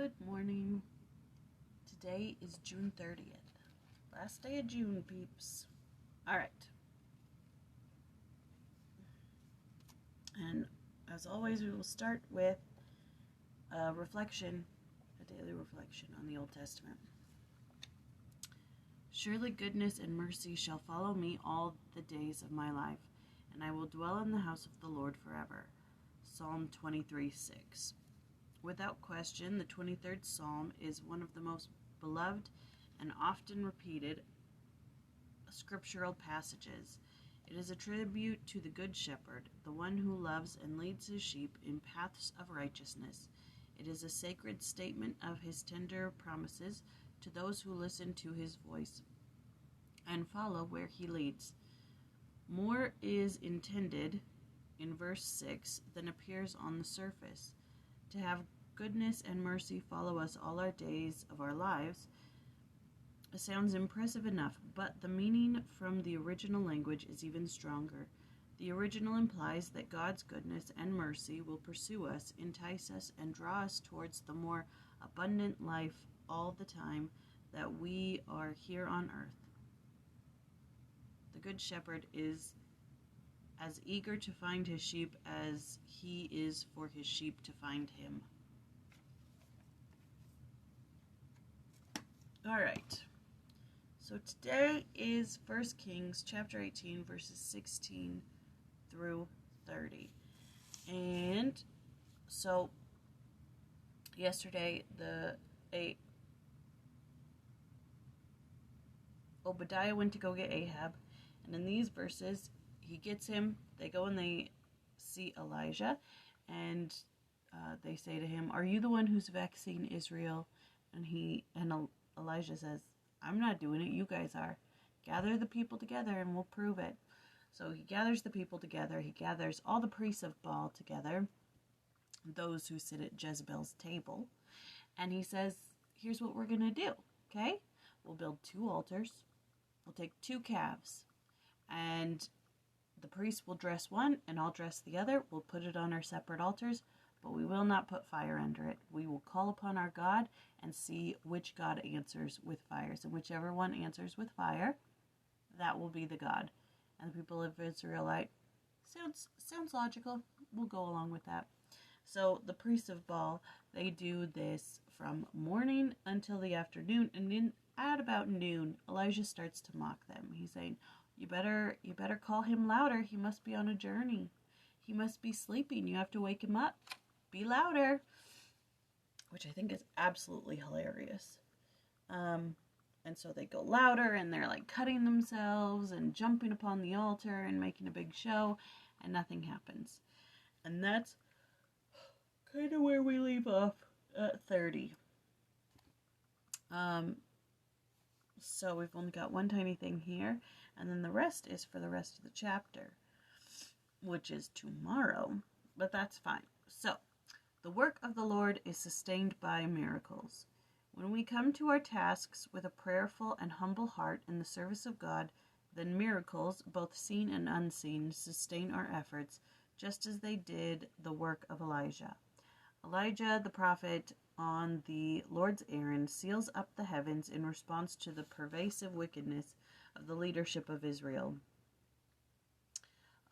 Good morning. Today is June 30th. Last day of June, peeps. Alright. And as always, we will start with a reflection, a daily reflection on the Old Testament. Surely goodness and mercy shall follow me all the days of my life, and I will dwell in the house of the Lord forever. Psalm 23:6. Without question, the 23rd Psalm is one of the most beloved and often repeated scriptural passages. It is a tribute to the Good Shepherd, the one who loves and leads his sheep in paths of righteousness. It is a sacred statement of his tender promises to those who listen to his voice and follow where he leads. More is intended in verse 6 than appears on the surface. To have goodness and mercy follow us all our days of our lives sounds impressive enough, but the meaning from the original language is even stronger. The original implies that God's goodness and mercy will pursue us, entice us, and draw us towards the more abundant life all the time that we are here on earth. The Good Shepherd is as eager to find his sheep as he is for his sheep to find him. All right. So today is 1 Kings chapter 18 verses 16 through 30. And so yesterday Obadiah went to go get Ahab, and in these verses he gets him. They go and they see Elijah, and they say to him, "Are you the one who's vexing Israel?" And Elijah says, "I'm not doing it, you guys are. Gather the people together and we'll prove it." So he gathers the people together. He gathers all the priests of Baal together, those who sit at Jezebel's table. And he says, here's what we're going to do, okay? We'll build 2 altars. We'll take 2 calves. And the priest will dress one and I'll dress the other. We'll put it on our separate altars, but we will not put fire under it. We will call upon our God and see which God answers with fires. And whichever one answers with fire, that will be the God. And the people of Israel, sounds logical. We'll go along with that. So the priests of Baal, they do this from morning until the afternoon. And then at about noon, Elijah starts to mock them. He's saying, you better call him louder. He must be on a journey. He must be sleeping. You have to wake him up. Be louder. Which I think is absolutely hilarious. And so they go louder, and they're like cutting themselves and jumping upon the altar and making a big show, and nothing happens. And that's kind of where we leave off at 30. So we've only got one tiny thing here, and then the rest is for the rest of the chapter, which is tomorrow, but that's fine. So, the work of the Lord is sustained by miracles. When we come to our tasks with a prayerful and humble heart in the service of God, then miracles, both seen and unseen, sustain our efforts, just as they did the work of Elijah. Elijah, the prophet, on the Lord's errand, seals up the heavens in response to the pervasive wickedness of the leadership of Israel.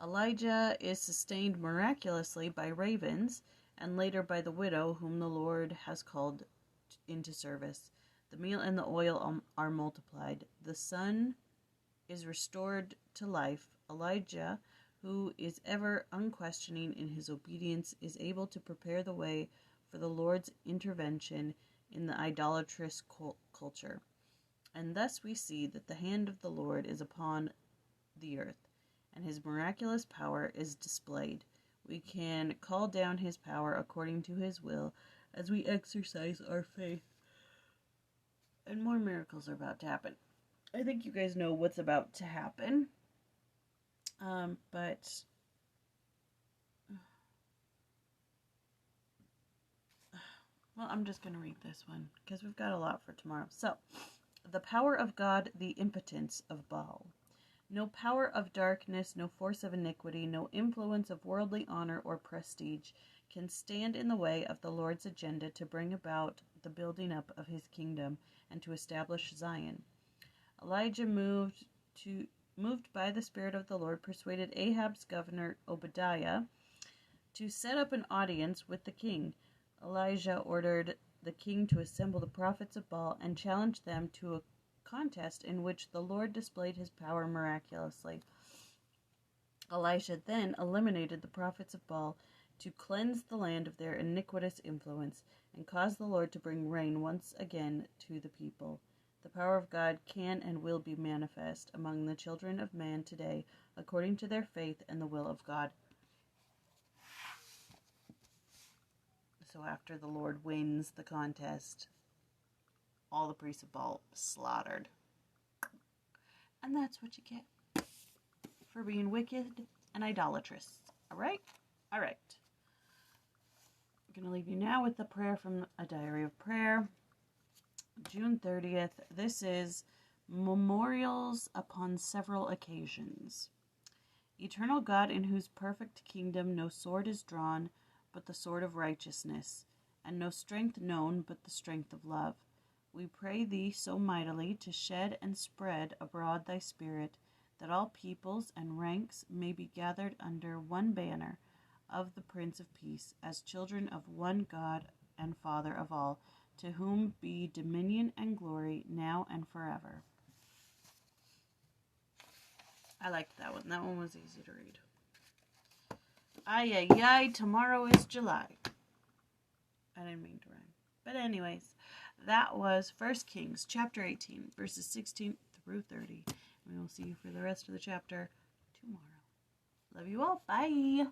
Elijah is sustained miraculously by ravens, and later by the widow whom the Lord has called into service. The meal and the oil are multiplied. The sun is restored to life. Elijah, who is ever unquestioning in his obedience, is able to prepare the way for the Lord's intervention in the idolatrous culture. And thus we see that the hand of the Lord is upon the earth, and his miraculous power is displayed. We can call down his power according to his will as we exercise our faith. And more miracles are about to happen. I think you guys know what's about to happen. But I'm just going to read this one because we've got a lot for tomorrow. So, the power of God, the impotence of Baal. No power of darkness, no force of iniquity, no influence of worldly honor or prestige can stand in the way of the Lord's agenda to bring about the building up of his kingdom and to establish Zion. Elijah, moved by the Spirit of the Lord, persuaded Ahab's governor Obadiah to set up an audience with the king. Elijah ordered the king to assemble the prophets of Baal and challenge them to a contest in which the Lord displayed his power miraculously. Elisha then eliminated the prophets of Baal to cleanse the land of their iniquitous influence and cause the Lord to bring rain once again to the people. The power of God can and will be manifest among the children of man today, according to their faith and the will of God. So after the Lord wins the contest, all the priests of Baal slaughtered. And that's what you get for being wicked and idolatrous. Alright? Alright. I'm going to leave you now with the prayer from A Diary of Prayer. June 30th. This is Memorials upon Several Occasions. Eternal God, in whose perfect kingdom no sword is drawn but the sword of righteousness, and no strength known but the strength of love, we pray thee so mightily to shed and spread abroad thy Spirit, that all peoples and ranks may be gathered under one banner of the Prince of Peace, as children of one God and Father of all, to whom be dominion and glory now and forever. I liked that one. That one was easy to read. Ay, ay, ay, tomorrow is July. I didn't mean to rhyme. But anyways, that was 1 Kings chapter 18, verses 16 through 30. We will see you for the rest of the chapter tomorrow. Love you all. Bye.